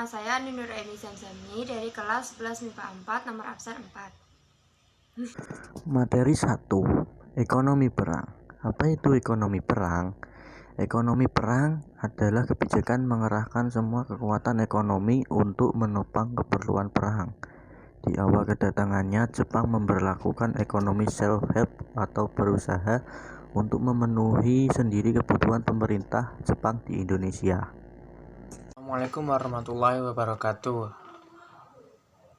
nama saya Ninur Eni Zamzami dari kelas 11 MIPA 4 nomor absen 4. Materi 1. Ekonomi perang. Apa itu ekonomi perang? Ekonomi perang adalah kebijakan mengerahkan semua kekuatan ekonomi untuk menopang keperluan perang. Di awal kedatangannya, Jepang memberlakukan ekonomi self-help atau berusaha untuk memenuhi sendiri kebutuhan pemerintah Jepang di Indonesia. Assalamualaikum warahmatullahi wabarakatuh.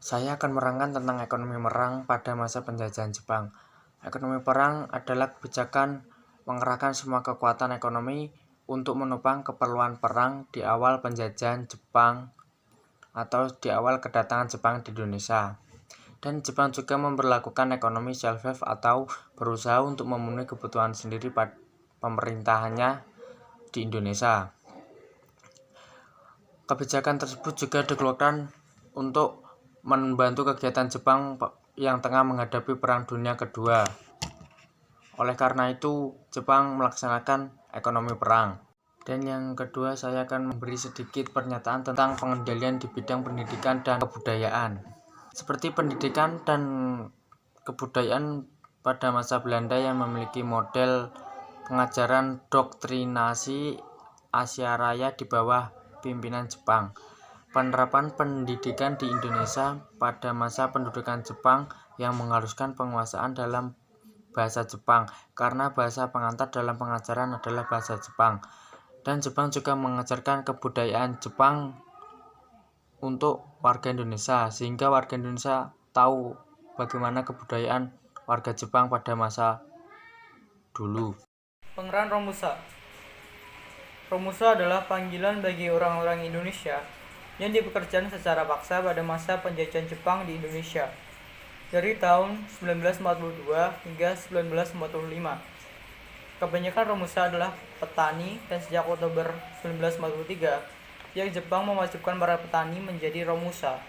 Saya akan menerangkan tentang ekonomi perang pada masa penjajahan Jepang. Ekonomi perang adalah kebijakan mengerahkan semua kekuatan ekonomi untuk menopang keperluan perang di awal penjajahan Jepang atau di awal kedatangan Jepang di Indonesia. Dan Jepang juga memberlakukan ekonomi self-help atau berusaha untuk memenuhi kebutuhan sendiri pada pemerintahannya di Indonesia. Kebijakan tersebut juga dikeluarkan untuk membantu kegiatan Jepang yang tengah menghadapi Perang Dunia Kedua. Oleh karena itu, Jepang melaksanakan ekonomi perang. Dan yang kedua, saya akan memberi sedikit pernyataan tentang pengendalian di bidang pendidikan dan kebudayaan. Seperti pendidikan dan kebudayaan pada masa Belanda yang memiliki model pengajaran doktrinasi Asia Raya di bawah pimpinan Jepang. Penerapan pendidikan di Indonesia pada masa pendudukan Jepang yang mengharuskan penguasaan dalam bahasa Jepang, karena bahasa pengantar dalam pengajaran adalah bahasa Jepang. Dan Jepang juga mengajarkan kebudayaan Jepang untuk warga Indonesia, sehingga warga Indonesia tahu bagaimana kebudayaan warga Jepang pada masa dulu. Pengeran Romusa. Romusa adalah panggilan bagi orang-orang Indonesia yang dipekerjakan secara paksa pada masa penjajahan Jepang di Indonesia dari tahun 1942 hingga 1945. Kebanyakan Romusa adalah petani, dan sejak Oktober 1943 yang Jepang mewajibkan para petani menjadi Romusa.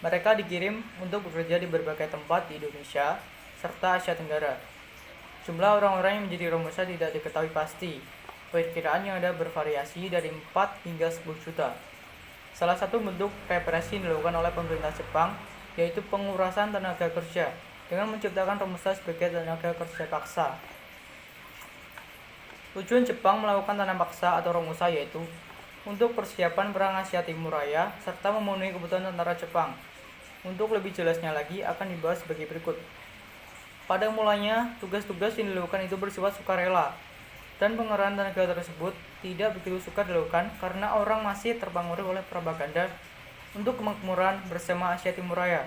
Mereka dikirim untuk bekerja di berbagai tempat di Indonesia serta Asia Tenggara. Jumlah orang-orang yang menjadi Romusa tidak diketahui pasti. Perkiraan yang ada bervariasi dari 4 hingga 10 juta. Salah satu bentuk represi yang dilakukan oleh pemerintah Jepang yaitu pengurasan tenaga kerja dengan menciptakan Romusa sebagai tenaga kerja paksa. Tujuan Jepang melakukan tanam paksa atau Romusa yaitu untuk persiapan Perang Asia Timur Raya serta memenuhi kebutuhan tentara Jepang. Untuk lebih jelasnya lagi akan dibahas sebagai berikut. Pada mulanya, tugas-tugas yang dilakukan itu bersifat sukarela, dan pengerahan tenaga tersebut tidak begitu sukar dilakukan karena orang masih terpengaruh oleh propaganda untuk kemakmuran bersama Asia Timur Raya.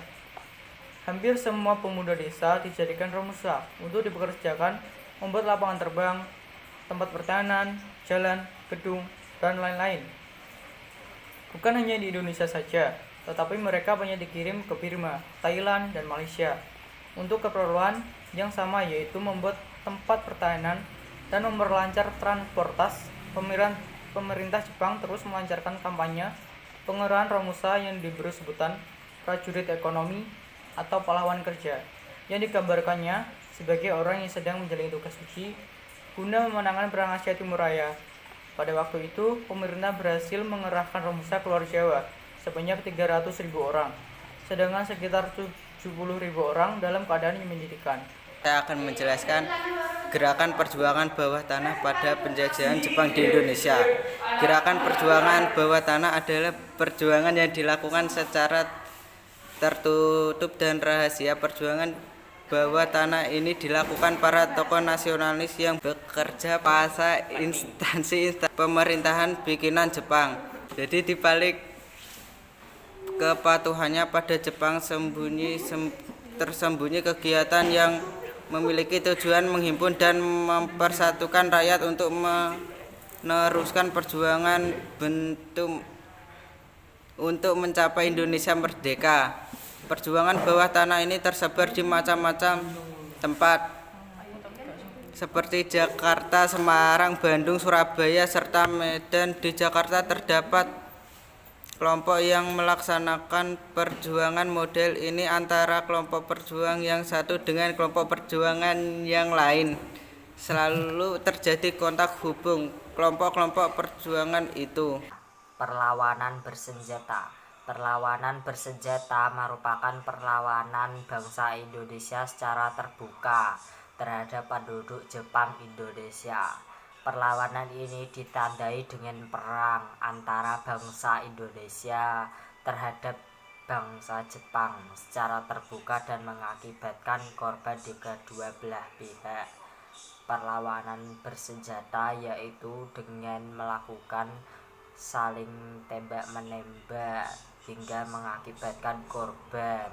Hampir semua pemuda desa dijadikan Romusa untuk dipekerjakan membuat lapangan terbang, tempat pertahanan, jalan, gedung, dan lain-lain. Bukan hanya di Indonesia saja, tetapi mereka banyak dikirim ke Burma, Thailand, dan Malaysia untuk keperluan yang sama, yaitu membuat tempat pertahanan dan memperlancar transportasi. Pemerintah Jepang terus melancarkan kampanye pengerahan Romusa yang diberi sebutan prajurit ekonomi atau pahlawan kerja, yang digambarkannya sebagai orang yang sedang menjalani tugas suci guna memenangkan Perang Asia Timur Raya. Pada waktu itu, pemerintah berhasil mengerahkan Romusa keluar Jawa sebanyak 300.000 orang, sedangkan sekitar 70.000 orang dalam keadaan yang menyedihkan. Saya akan menjelaskan gerakan perjuangan bawah tanah pada penjajahan Jepang di Indonesia. Gerakan perjuangan bawah tanah adalah perjuangan yang dilakukan secara tertutup dan rahasia. Perjuangan bawah tanah ini dilakukan para tokoh nasionalis yang bekerja pada instansi pemerintahan bikinan Jepang. Jadi dibalik kepatuhannya pada Jepang tersembunyi kegiatan yang memiliki tujuan menghimpun dan mempersatukan rakyat untuk meneruskan perjuangan untuk mencapai Indonesia merdeka. Perjuangan bawah tanah ini tersebar di macam-macam tempat seperti Jakarta, Semarang, Bandung, Surabaya, serta Medan. Di Jakarta terdapat kelompok yang melaksanakan perjuangan model ini antara kelompok perjuangan yang satu dengan kelompok perjuangan yang lain. Selalu terjadi kontak hubung kelompok-kelompok perjuangan itu. Perlawanan bersenjata. Perlawanan bersenjata merupakan perlawanan bangsa Indonesia secara terbuka terhadap penduduk Jepang Indonesia. Perlawanan ini ditandai dengan perang antara bangsa Indonesia terhadap bangsa Jepang secara terbuka dan mengakibatkan korban di kedua belah pihak. Perlawanan bersenjata yaitu dengan melakukan saling tembak-menembak hingga mengakibatkan korban.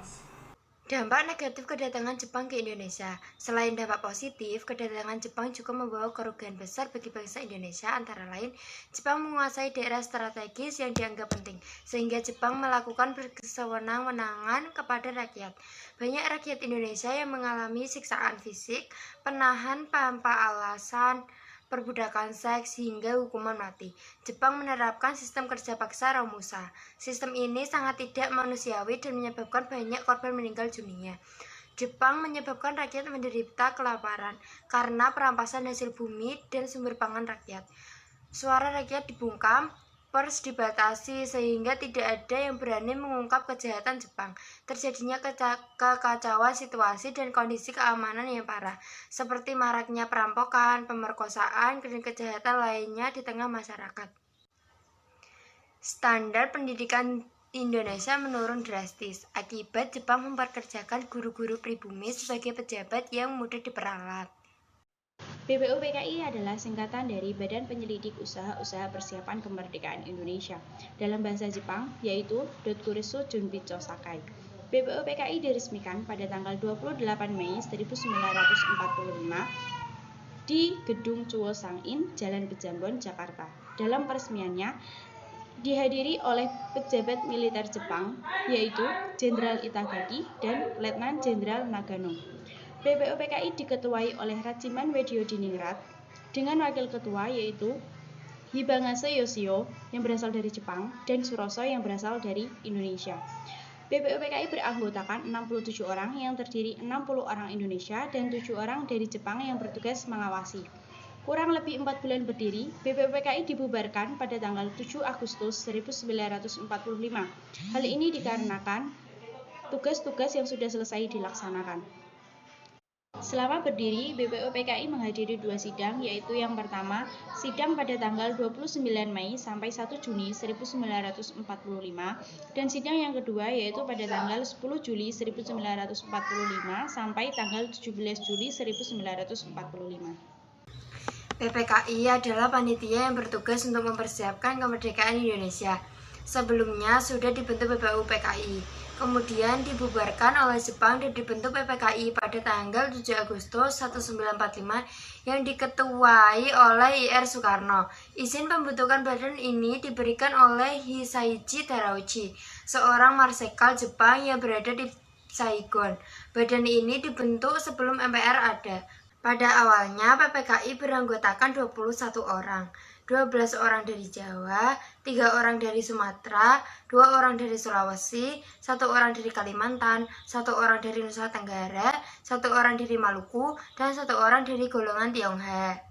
Dampak negatif kedatangan Jepang ke Indonesia. Selain dampak positif, kedatangan Jepang juga membawa kerugian besar bagi bangsa Indonesia. Antara lain, Jepang menguasai daerah strategis yang dianggap penting, sehingga Jepang melakukan berkesewenang-wenangan kepada rakyat. Banyak rakyat Indonesia yang mengalami siksaan fisik, penahan tanpa alasan, perbudakan seks, hingga hukuman mati. Jepang menerapkan sistem kerja paksa Romusa. Sistem ini sangat tidak manusiawi dan menyebabkan banyak korban meninggal dunia. Jepang menyebabkan rakyat menderita kelaparan karena perampasan hasil bumi dan sumber pangan rakyat. Suara rakyat dibungkam, pers dibatasi sehingga tidak ada yang berani mengungkap kejahatan Jepang. Terjadinya kekacauan situasi dan kondisi keamanan yang parah, seperti maraknya perampokan, pemerkosaan, dan kejahatan lainnya di tengah masyarakat. Standar pendidikan Indonesia menurun drastis akibat Jepang memperkerjakan guru-guru pribumi sebagai pejabat yang mudah diperalat. BPUPKI adalah singkatan dari Badan Penyelidik Usaha-Usaha Persiapan Kemerdekaan Indonesia, dalam bahasa Jepang yaitu Dokuritsu Junbitsu Sakai. BPUPKI diresmikan pada tanggal 28 Mei 1945 di Gedung Chuo Sang-in, Jalan Pejambon, Jakarta. Dalam peresmiannya dihadiri oleh pejabat militer Jepang yaitu Jenderal Itagaki dan Letnan Jenderal Nagano. BPUPKI diketuai oleh Rajiman Weddiodiningrat dengan wakil ketua yaitu Hibangase Yoshio yang berasal dari Jepang dan Suroso yang berasal dari Indonesia. BPUPKI beranggotakan 67 orang yang terdiri 60 orang Indonesia dan 7 orang dari Jepang yang bertugas mengawasi. Kurang lebih 4 bulan berdiri, BPUPKI dibubarkan pada tanggal 7 Agustus 1945. Hal ini dikarenakan tugas-tugas yang sudah selesai dilaksanakan. Selama berdiri, BPUPKI menghadiri 2 sidang, yaitu yang pertama, sidang pada tanggal 29 Mei sampai 1 Juni 1945, dan sidang yang kedua yaitu pada tanggal 10 Juli 1945 sampai tanggal 17 Juli 1945. PPKI adalah panitia yang bertugas untuk mempersiapkan kemerdekaan Indonesia. Sebelumnya sudah dibentuk BPUPKI, kemudian dibubarkan oleh Jepang dan dibentuk PPKI pada tanggal 7 Agustus 1945 yang diketuai oleh Ir Soekarno. Izin pembentukan badan ini diberikan oleh Hisaichi Terauchi, seorang marsekal Jepang yang berada di Saigon. Badan ini dibentuk sebelum MPR ada. Pada awalnya PPKI beranggotakan 21 orang. 12 orang dari Jawa, 3 orang dari Sumatera, 2 orang dari Sulawesi, 1 orang dari Kalimantan, 1 orang dari Nusa Tenggara, 1 orang dari Maluku, dan 1 orang dari golongan Tionghoa.